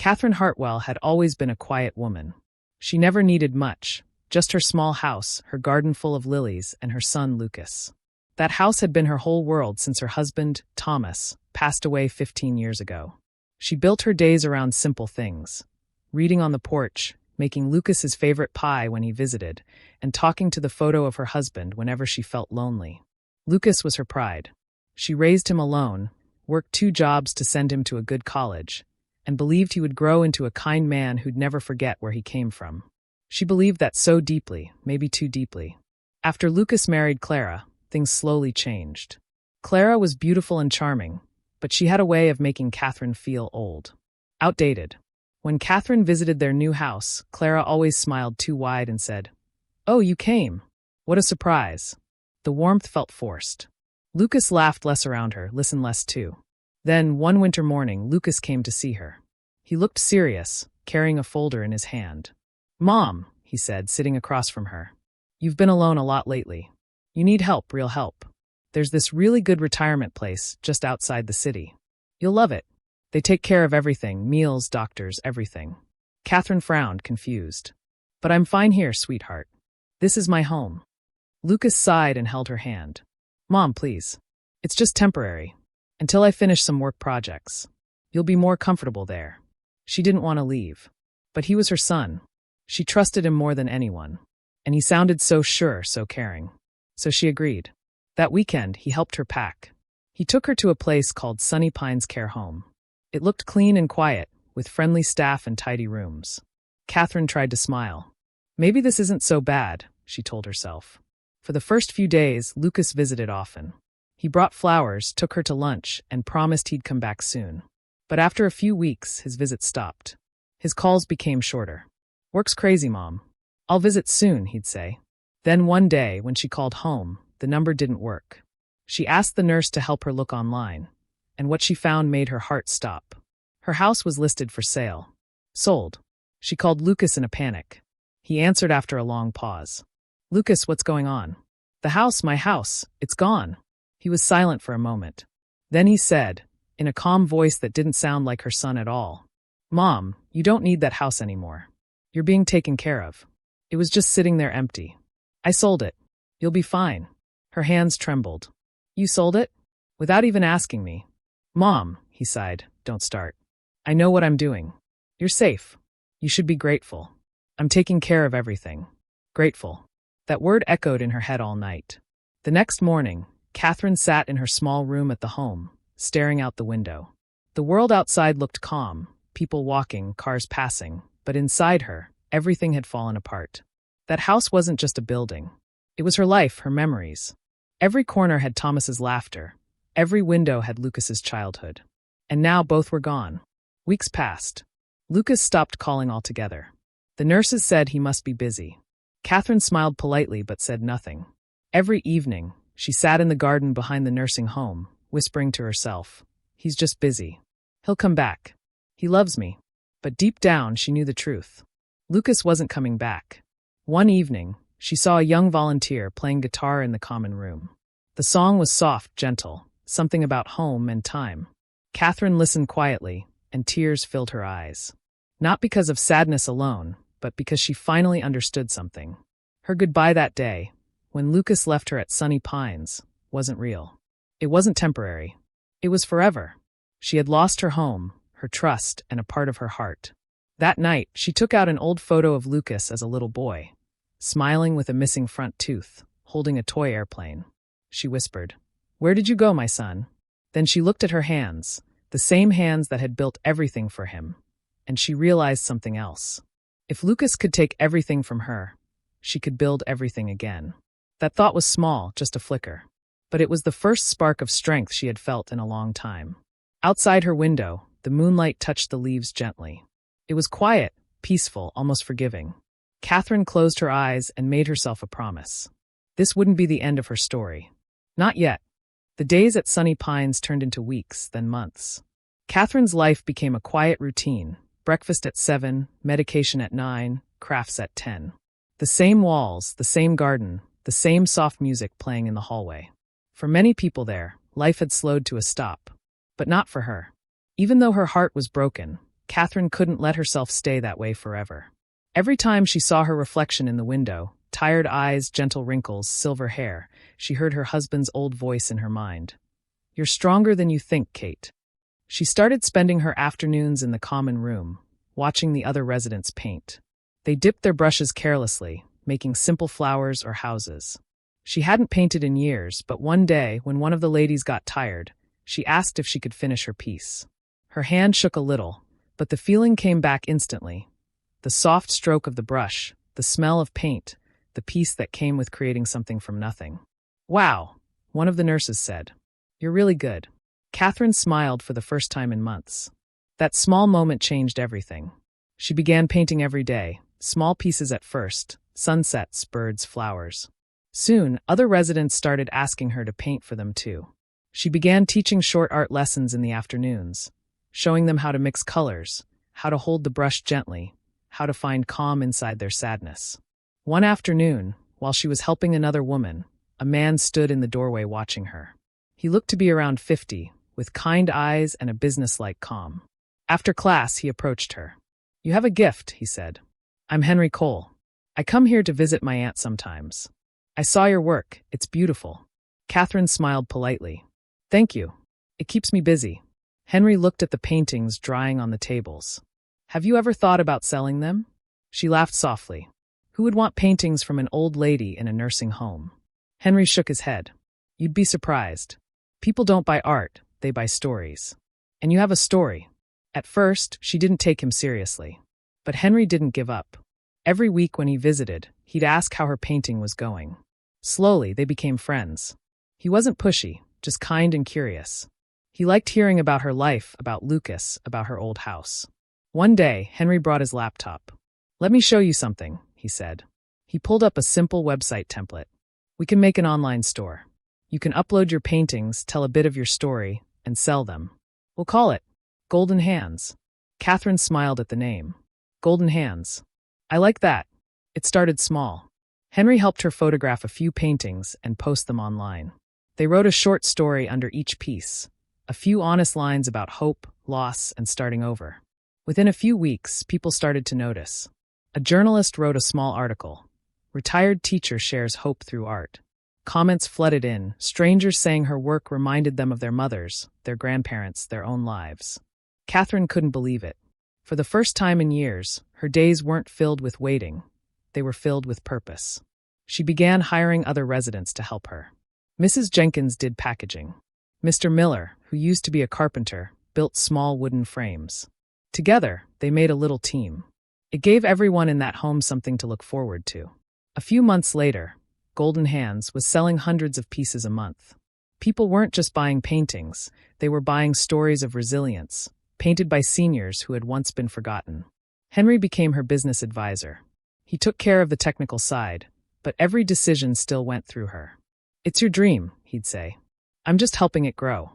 Catherine Hartwell had always been a quiet woman. She never needed much, just her small house, her garden full of lilies, and her son Lucas. That house had been her whole world since her husband, Thomas, passed away 15 years ago. She built her days around simple things: reading on the porch, making Lucas his favorite pie when he visited, and talking to the photo of her husband whenever she felt lonely. Lucas was her pride. She raised him alone, worked 2 jobs to send him to a good college, and believed he would grow into a kind man who'd never forget where he came from. She believed that so deeply, maybe too deeply. After Lucas married Clara, things slowly changed. Clara was beautiful and charming, but she had a way of making Catherine feel old. Outdated. When Catherine visited their new house, Clara always smiled too wide and said, "Oh, you came. What a surprise." The warmth felt forced. Lucas laughed less around her, listened less too. Then, one winter morning, Lucas came to see her. He looked serious, carrying a folder in his hand. "Mom," he said, sitting across from her, "you've been alone a lot lately. You need help, real help. There's this really good retirement place just outside the city. You'll love it. They take care of everything, meals, doctors, everything." Catherine frowned, confused. "But I'm fine here, sweetheart. This is my home." Lucas sighed and held her hand. "Mom, please. It's just temporary. Until I finish some work projects. You'll be more comfortable there." She didn't want to leave. But he was her son. She trusted him more than anyone. And he sounded so sure, so caring. So she agreed. That weekend, he helped her pack. He took her to a place called Sunny Pines Care Home. It looked clean and quiet, with friendly staff and tidy rooms. Catherine tried to smile. Maybe this isn't so bad, she told herself. For the first few days, Lucas visited often. He brought flowers, took her to lunch, and promised he'd come back soon. But after a few weeks, his visits stopped. His calls became shorter. "Work's crazy, Mom. I'll visit soon," he'd say. Then one day, when she called home, the number didn't work. She asked the nurse to help her look online, and what she found made her heart stop. Her house was listed for sale. Sold. She called Lucas in a panic. He answered after a long pause. "Lucas, what's going on?" "The house, my house. It's gone." He was silent for a moment. Then he said, in a calm voice that didn't sound like her son at all, "Mom, you don't need that house anymore. You're being taken care of. It was just sitting there empty. I sold it. You'll be fine." Her hands trembled. "You sold it?" "Without even asking me." "Mom," he sighed, "don't start. I know what I'm doing. You're safe. You should be grateful. I'm taking care of everything. Grateful." That word echoed in her head all night. The next morning, Catherine sat in her small room at the home, staring out the window. The world outside looked calm, people walking, cars passing, but inside her, everything had fallen apart. That house wasn't just a building. It was her life, her memories. Every corner had Thomas's laughter. Every window had Lucas's childhood. And now both were gone. Weeks passed. Lucas stopped calling altogether. The nurses said he must be busy. Catherine smiled politely but said nothing. Every evening, she sat in the garden behind the nursing home, whispering to herself, "He's just busy. He'll come back. He loves me." But deep down, she knew the truth. Lucas wasn't coming back. One evening, she saw a young volunteer playing guitar in the common room. The song was soft, gentle, something about home and time. Catherine listened quietly, and tears filled her eyes. Not because of sadness alone, but because she finally understood something. Her goodbye that day, when Lucas left her at Sunny Pines, wasn't real. It wasn't temporary. It was forever. She had lost her home, her trust, and a part of her heart. That night, she took out an old photo of Lucas as a little boy, smiling with a missing front tooth, holding a toy airplane. She whispered, "Where did you go, my son?" Then she looked at her hands, the same hands that had built everything for him, and she realized something else. If Lucas could take everything from her, she could build everything again. That thought was small, just a flicker. But it was the first spark of strength she had felt in a long time. Outside her window, the moonlight touched the leaves gently. It was quiet, peaceful, almost forgiving. Catherine closed her eyes and made herself a promise. This wouldn't be the end of her story. Not yet. The days at Sunny Pines turned into weeks, then months. Catherine's life became a quiet routine: breakfast at 7, medication at 9, crafts at 10. The same walls, the same garden, the same soft music playing in the hallway. For many people there, life had slowed to a stop. But not for her. Even though her heart was broken, Catherine couldn't let herself stay that way forever. Every time she saw her reflection in the window, tired eyes, gentle wrinkles, silver hair, she heard her husband's old voice in her mind. "You're stronger than you think, Kate." She started spending her afternoons in the common room, watching the other residents paint. They dipped their brushes carelessly, making simple flowers or houses. She hadn't painted in years, but one day, when one of the ladies got tired, she asked if she could finish her piece. Her hand shook a little, but the feeling came back instantly. The soft stroke of the brush, the smell of paint, the peace that came with creating something from nothing. "Wow," one of the nurses said. "You're really good." Catherine smiled for the first time in months. That small moment changed everything. She began painting every day, small pieces at first, sunsets, birds, flowers. Soon, other residents started asking her to paint for them too. She began teaching short art lessons in the afternoons, showing them how to mix colors, how to hold the brush gently, how to find calm inside their sadness. One afternoon, while she was helping another woman, a man stood in the doorway watching her. He looked to be around 50, with kind eyes and a businesslike calm. After class, he approached her. "You have a gift," he said. "I'm Henry Cole. I come here to visit my aunt sometimes. I saw your work. It's beautiful." Catherine smiled politely. "Thank you. It keeps me busy." Henry looked at the paintings drying on the tables. "Have you ever thought about selling them?" She laughed softly. Who would want paintings from an old lady in a nursing home? Henry shook his head. "You'd be surprised. People don't buy art, they buy stories. And you have a story." At first, she didn't take him seriously. But Henry didn't give up. Every week when he visited, he'd ask how her painting was going. Slowly, they became friends. He wasn't pushy, just kind and curious. He liked hearing about her life, about Lucas, about her old house. One day, Henry brought his laptop. "Let me show you something," he said. He pulled up a simple website template. "We can make an online store. You can upload your paintings, tell a bit of your story, and sell them. We'll call it Golden Hands." Catherine smiled at the name. Golden Hands. "I like that." It started small. Henry helped her photograph a few paintings and post them online. They wrote a short story under each piece, a few honest lines about hope, loss, and starting over. Within a few weeks, people started to notice. A journalist wrote a small article. "Retired teacher shares hope through art." Comments flooded in, strangers saying her work reminded them of their mothers, their grandparents, their own lives. Catherine couldn't believe it. For the first time in years, her days weren't filled with waiting. They were filled with purpose. She began hiring other residents to help her. Mrs. Jenkins did packaging. Mr. Miller, who used to be a carpenter, built small wooden frames. Together, they made a little team. It gave everyone in that home something to look forward to. A few months later, Golden Hands was selling hundreds of pieces a month. People weren't just buying paintings, they were buying stories of resilience, painted by seniors who had once been forgotten. Henry became her business advisor. He took care of the technical side, but every decision still went through her. "It's your dream," he'd say. "I'm just helping it grow."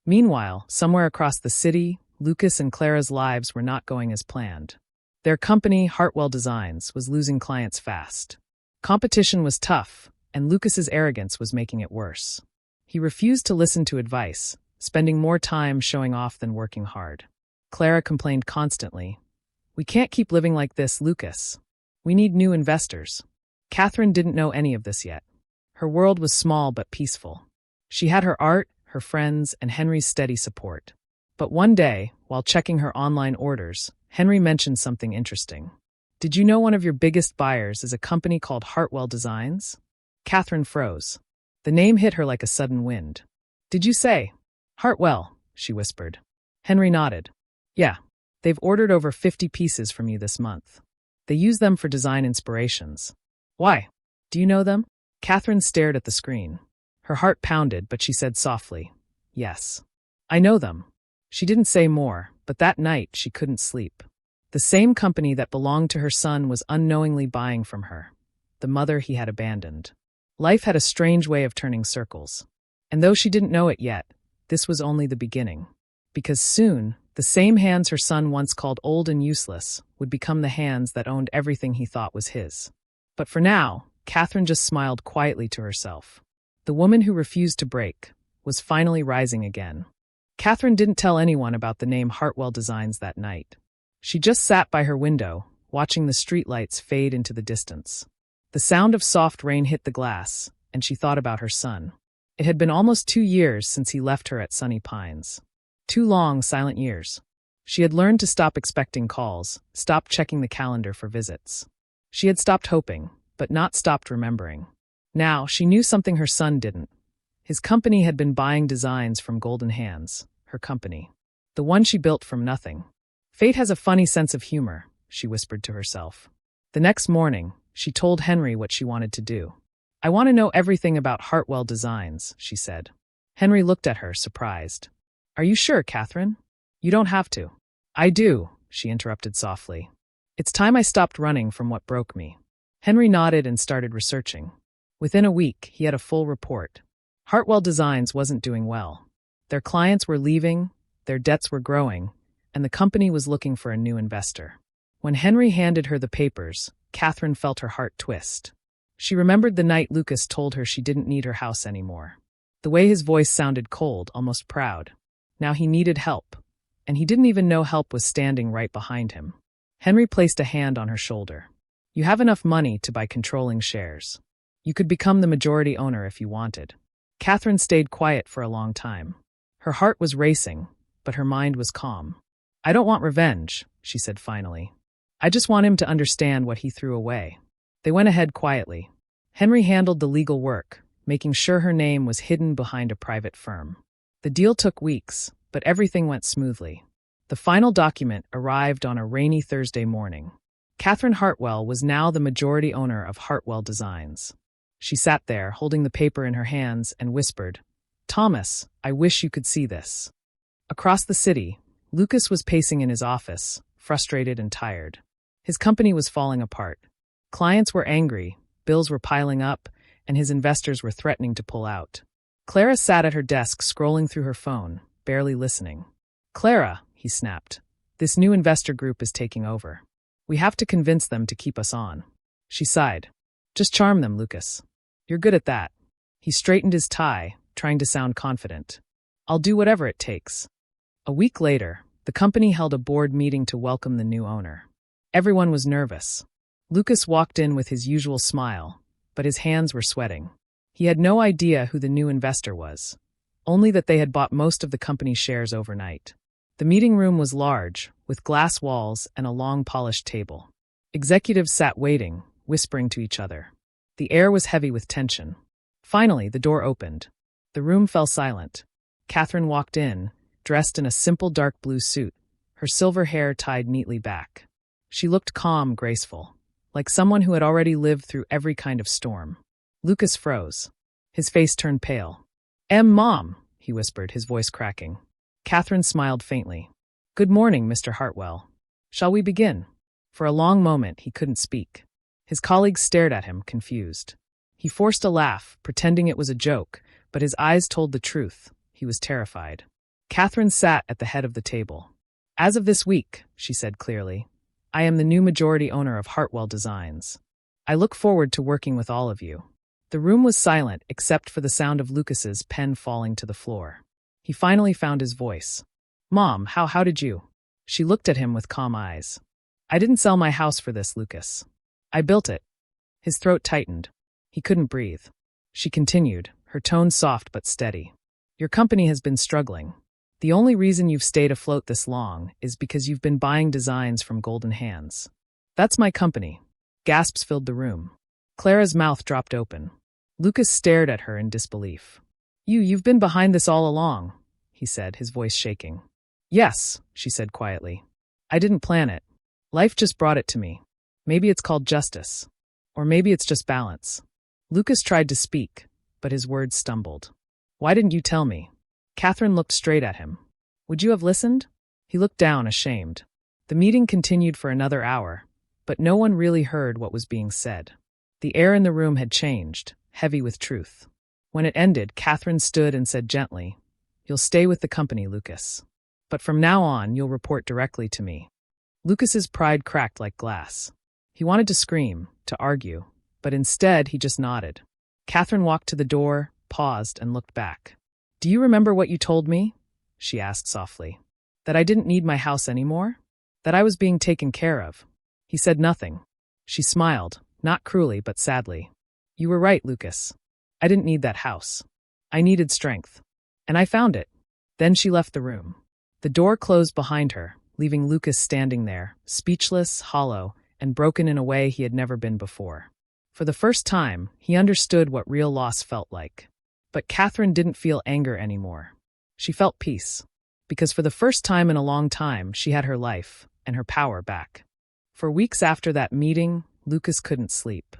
Meanwhile, somewhere across the city, Lucas and Clara's lives were not going as planned. Their company, Hartwell Designs, was losing clients fast. Competition was tough, and Lucas's arrogance was making it worse. He refused to listen to advice, spending more time showing off than working hard. Clara complained constantly. "We can't keep living like this, Lucas. We need new investors." Catherine didn't know any of this yet. Her world was small but peaceful. She had her art, her friends, and Henry's steady support. But one day, while checking her online orders, Henry mentioned something interesting. "Did you know one of your biggest buyers is a company called Hartwell Designs?" Catherine froze. The name hit her like a sudden wind. "Did you say Hartwell?" she whispered. Henry nodded. "Yeah, they've ordered over 50 pieces from you this month. They use them for design inspirations." "Why? Do you know them?" Catherine stared at the screen. Her heart pounded, but she said softly, "Yes. I know them." She didn't say more, but that night she couldn't sleep. The same company that belonged to her son was unknowingly buying from her, the mother he had abandoned. Life had a strange way of turning circles. And though she didn't know it yet, this was only the beginning. Because soon, the same hands her son once called old and useless would become the hands that owned everything he thought was his. But for now, Catherine just smiled quietly to herself. The woman who refused to break was finally rising again. Catherine didn't tell anyone about the name Hartwell Designs that night. She just sat by her window, watching the streetlights fade into the distance. The sound of soft rain hit the glass, and she thought about her son. It had been almost 2 years since he left her at Sunny Pines. 2 long, silent years. She had learned to stop expecting calls, stop checking the calendar for visits. She had stopped hoping, but not stopped remembering. Now, she knew something her son didn't. His company had been buying designs from Golden Hands, her company. The one she built from nothing. Fate has a funny sense of humor, she whispered to herself. The next morning, she told Henry what she wanted to do. I want to know everything about Hartwell Designs, she said. Henry looked at her, surprised. Are you sure, Catherine? You don't have to. I do, she interrupted softly. It's time I stopped running from what broke me. Henry nodded and started researching. Within a week, he had a full report. Hartwell Designs wasn't doing well. Their clients were leaving, their debts were growing, and the company was looking for a new investor. When Henry handed her the papers, Catherine felt her heart twist. She remembered the night Lucas told her she didn't need her house anymore. The way his voice sounded cold, almost proud. Now he needed help, and he didn't even know help was standing right behind him. Henry placed a hand on her shoulder. You have enough money to buy controlling shares. You could become the majority owner if you wanted. Catherine stayed quiet for a long time. Her heart was racing, but her mind was calm. I don't want revenge, she said finally. I just want him to understand what he threw away. They went ahead quietly. Henry handled the legal work, making sure her name was hidden behind a private firm. The deal took weeks, but everything went smoothly. The final document arrived on a rainy Thursday morning. Catherine Hartwell was now the majority owner of Hartwell Designs. She sat there, holding the paper in her hands, and whispered, Thomas, I wish you could see this. Across the city, Lucas was pacing in his office, frustrated and tired. His company was falling apart. Clients were angry, bills were piling up, and his investors were threatening to pull out. Clara sat at her desk scrolling through her phone, barely listening. Clara, he snapped, this new investor group is taking over. We have to convince them to keep us on. She sighed. Just charm them, Lucas. You're good at that. He straightened his tie, trying to sound confident. I'll do whatever it takes. A week later, the company held a board meeting to welcome the new owner. Everyone was nervous. Lucas walked in with his usual smile, but his hands were sweating. He had no idea who the new investor was, only that they had bought most of the company's shares overnight. The meeting room was large, with glass walls and a long polished table. Executives sat waiting, whispering to each other. The air was heavy with tension. Finally, the door opened. The room fell silent. Catherine walked in, dressed in a simple dark blue suit, her silver hair tied neatly back. She looked calm, graceful, like someone who had already lived through every kind of storm. Lucas froze. His face turned pale. Mom, he whispered, his voice cracking. Catherine smiled faintly. Good morning, Mr. Hartwell. Shall we begin? For a long moment, he couldn't speak. His colleagues stared at him, confused. He forced a laugh, pretending it was a joke, but his eyes told the truth. He was terrified. Catherine sat at the head of the table. As of this week, she said clearly, I am the new majority owner of Hartwell Designs. I look forward to working with all of you. The room was silent except for the sound of Lucas's pen falling to the floor. He finally found his voice. Mom, how did you? She looked at him with calm eyes. I didn't sell my house for this, Lucas. I built it. His throat tightened. He couldn't breathe. She continued, her tone soft but steady. Your company has been struggling. The only reason you've stayed afloat this long is because you've been buying designs from Golden Hands. That's my company. Gasps filled the room. Clara's mouth dropped open. Lucas stared at her in disbelief. You've been behind this all along, he said, his voice shaking. Yes, she said quietly. I didn't plan it. Life just brought it to me. Maybe it's called justice. Or maybe it's just balance. Lucas tried to speak, but his words stumbled. Why didn't you tell me? Catherine looked straight at him. Would you have listened? He looked down, ashamed. The meeting continued for another hour, but no one really heard what was being said. The air in the room had changed, heavy with truth. When it ended, Catherine stood and said gently, You'll stay with the company, Lucas. But from now on, you'll report directly to me. Lucas's pride cracked like glass. He wanted to scream, to argue, but instead he just nodded. Catherine walked to the door, paused, and looked back. Do you remember what you told me? She asked softly. That I didn't need my house anymore? That I was being taken care of. He said nothing. She smiled, not cruelly but sadly. You were right, Lucas. I didn't need that house. I needed strength. And I found it. Then she left the room. The door closed behind her, leaving Lucas standing there, speechless, hollow, and broken in a way he had never been before. For the first time, he understood what real loss felt like. But Catherine didn't feel anger anymore. She felt peace. Because for the first time in a long time, she had her life and her power back. For weeks after that meeting, Lucas couldn't sleep.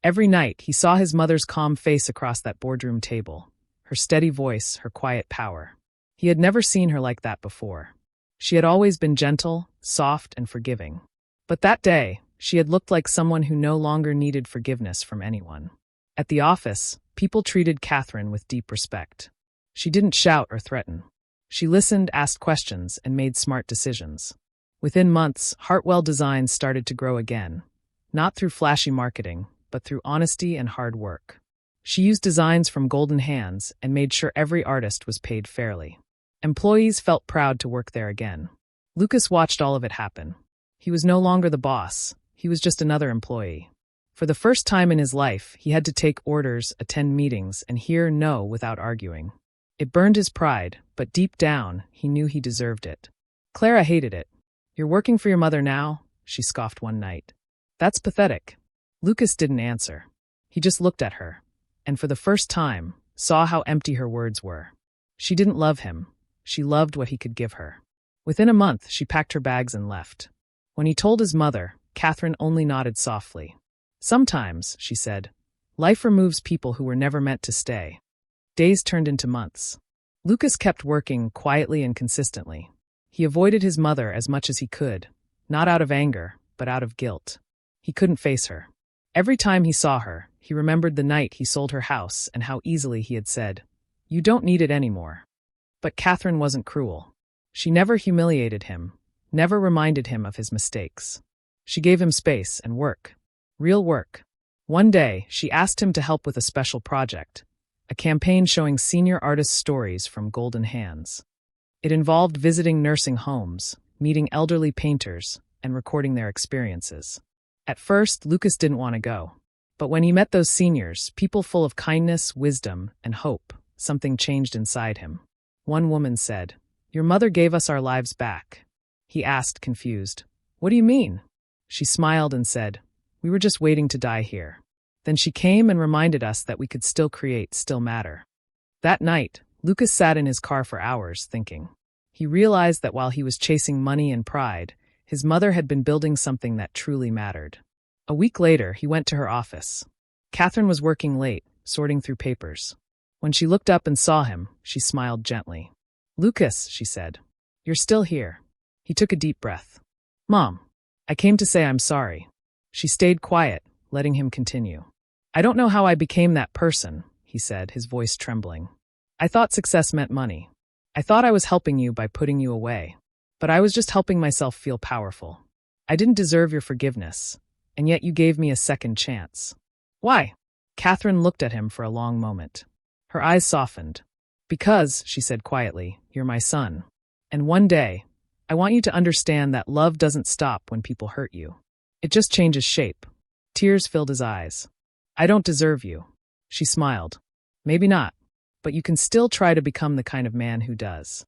Every night, he saw his mother's calm face across that boardroom table, her steady voice, her quiet power. He had never seen her like that before. She had always been gentle, soft, and forgiving. But that day, she had looked like someone who no longer needed forgiveness from anyone. At the office, people treated Catherine with deep respect. She didn't shout or threaten. She listened, asked questions, and made smart decisions. Within months, Hartwell Designs started to grow again. Not through flashy marketing, but through honesty and hard work. She used designs from golden hands and made sure every artist was paid fairly. Employees felt proud to work there again. Lucas watched all of it happen. He was no longer the boss. He was just another employee. For the first time in his life, he had to take orders, attend meetings, and hear no without arguing. It burned his pride, but deep down, he knew he deserved it. Clara hated it. You're working for your mother now? She scoffed one night. That's pathetic. Lucas didn't answer. He just looked at her, and for the first time, saw how empty her words were. She didn't love him. She loved what he could give her. Within a month, she packed her bags and left. When he told his mother, Catherine only nodded softly. Sometimes, she said, life removes people who were never meant to stay. Days turned into months. Lucas kept working quietly and consistently. He avoided his mother as much as he could, not out of anger, but out of guilt. He couldn't face her. Every time he saw her, he remembered the night he sold her house and how easily he had said, "You don't need it anymore." But Catherine wasn't cruel. She never humiliated him, never reminded him of his mistakes. She gave him space and work. Real work. One day, she asked him to help with a special project, a campaign showing senior artists' stories from golden hands. It involved visiting nursing homes, meeting elderly painters, and recording their experiences. At first, Lucas didn't want to go. But when he met those seniors, people full of kindness, wisdom, and hope, something changed inside him. One woman said, "Your mother gave us our lives back." He asked, confused, "What do you mean?" She smiled and said, "We were just waiting to die here. Then she came and reminded us that we could still create, still matter." That night, Lucas sat in his car for hours, thinking. He realized that while he was chasing money and pride, his mother had been building something that truly mattered. A week later, he went to her office. Catherine was working late, sorting through papers. When she looked up and saw him, she smiled gently. "Lucas," she said, "you're still here." He took a deep breath. "Mom, I came to say I'm sorry." She stayed quiet, letting him continue. "I don't know how I became that person," he said, his voice trembling. "I thought success meant money. I thought I was helping you by putting you away. But I was just helping myself feel powerful. I didn't deserve your forgiveness, and yet you gave me a second chance." "Why?" Catherine looked at him for a long moment. Her eyes softened. "Because," she said quietly, "you're my son. And one day, I want you to understand that love doesn't stop when people hurt you. It just changes shape." Tears filled his eyes. "I don't deserve you." She smiled. "Maybe not, but you can still try to become the kind of man who does."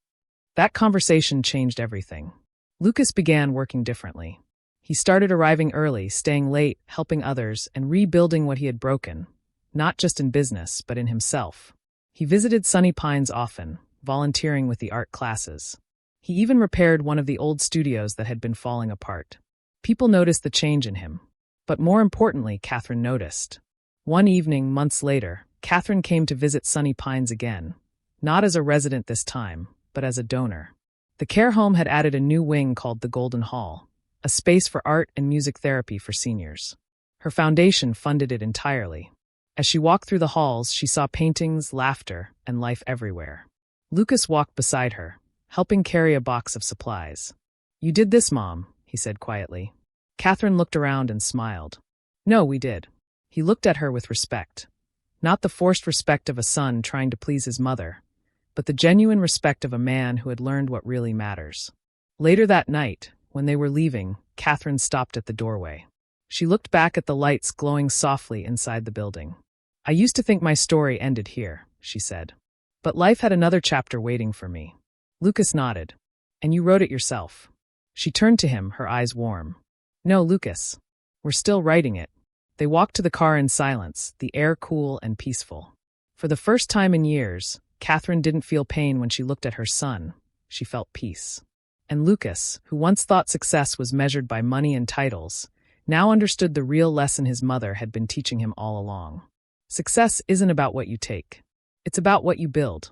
That conversation changed everything. Lucas began working differently. He started arriving early, staying late, helping others, and rebuilding what he had broken, not just in business, but in himself. He visited Sunny Pines often, volunteering with the art classes. He even repaired one of the old studios that had been falling apart. People noticed the change in him. But more importantly, Catherine noticed. One evening, months later, Catherine came to visit Sunny Pines again, not as a resident this time, but as a donor. The care home had added a new wing called the Golden Hall, a space for art and music therapy for seniors. Her foundation funded it entirely. As she walked through the halls, she saw paintings, laughter, and life everywhere. Lucas walked beside her, helping carry a box of supplies. "You did this, Mom," he said quietly. Catherine looked around and smiled. "No, we did." He looked at her with respect. Not the forced respect of a son trying to please his mother, but the genuine respect of a man who had learned what really matters. Later that night, When they were leaving, Catherine stopped at the doorway. She looked back at the lights glowing softly inside the building. I used to think my story ended here, she said. But life had another chapter waiting for me. Lucas nodded. And you wrote it yourself. She turned to him, her eyes warm. No, Lucas. We're still writing it. They walked to the car in silence, the air cool and peaceful. For the first time in years, Catherine didn't feel pain when she looked at her son. She felt peace. And Lucas, who once thought success was measured by money and titles, now understood the real lesson his mother had been teaching him all along. Success isn't about what you take. It's about what you build.